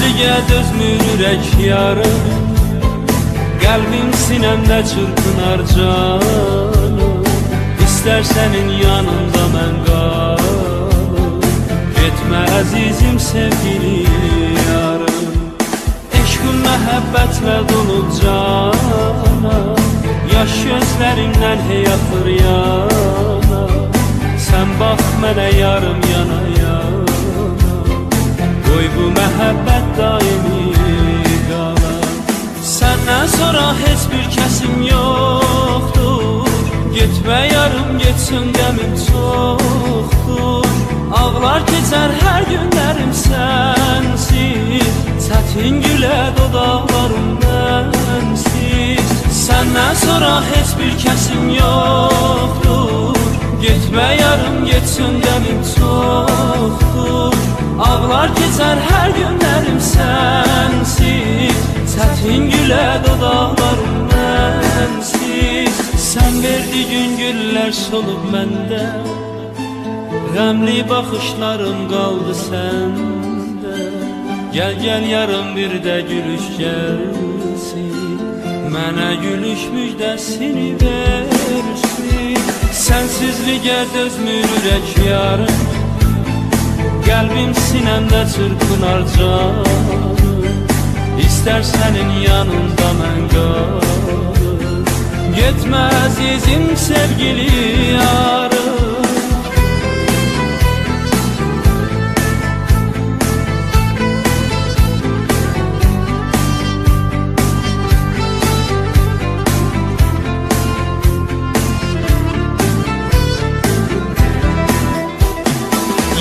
Sensizliğe dözmür ürək yarım, qəlbim sinəmdə çırpınar canım. İstər sənin yanında mən qalım, getmə əzizim sevgili yarım. Eşqim məhəbbətlə dolub cana, yaş gözlərimdən hey axır yana. Sən bax mənə yarım yana yana, qoy bu məhəbbət daimi qalar. Səndən sonra heç bir kəsim yoxdur, getmə yarım getsin qəmim çoxdur. Ağlar keçər hər günlərim sənsiz, çətin gülə dodaqlarım mənsiz. Səndən sonra heç bir kəsim yoxdur, getmə yarım getsin qəmim çoxdur. Ağlar keçər hər günlərim sənsiz, çətin gülə dodaqlarım mənsiz. Sən verdiyin güllər solub məndə, qəmli baxışlarım qaldı səndə. Gəl gəl yarım bir də gülüş gəlsin, mənə gülüş müjdəsini versin. Sənsizliğə dözmür ürək yarım, qəlbim sinəmdə çırpınar canım. İstər sənin yanında mən qalım, getmə əzizim sevgili yarım.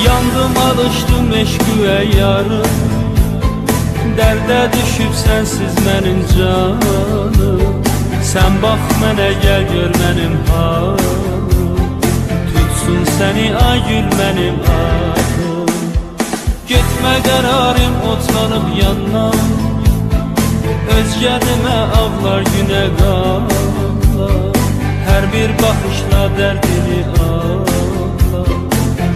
Yandım alışdım eşqüyə yarım, dərdə düşüb sənsiz mənim canım. Sən bax mənə gəl gör mənim halım, tutsun səni ay gül mənim adım. Getmə qərarım otlanıb yandan, özgə demə ağlar günə qallar. Hər bir baxışla dərdini ağlar,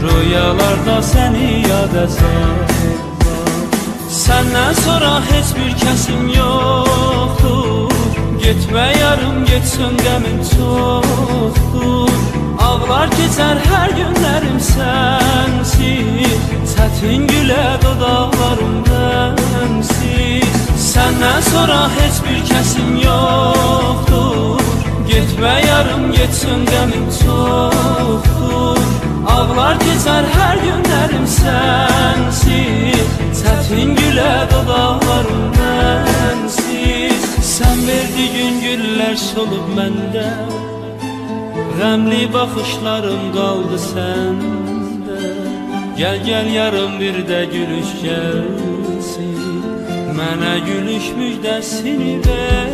rüyalarda səni yada sallar. Səndən sonra heç bir kəsim yoxdur, getmə yarım getsin qəmim çoxdur. Ağlar keçər hər günlərim sənsiz, çətin gülə dodaqlarım mənsiz. Səndən sonra heç bir kəsim yoxdur, getmə yarım getsin qəmim çoxdur. Ağlar keçər hər günlərim sənsiz, çətin gülə dodaqlarım mənsiz. Sən verdiyin güllər solub məndə, qəmli baxışlarım qaldı səndə. Gəl gəl yarım bir də gülüş gəlsin, mənə gülüş müjdəsini ver.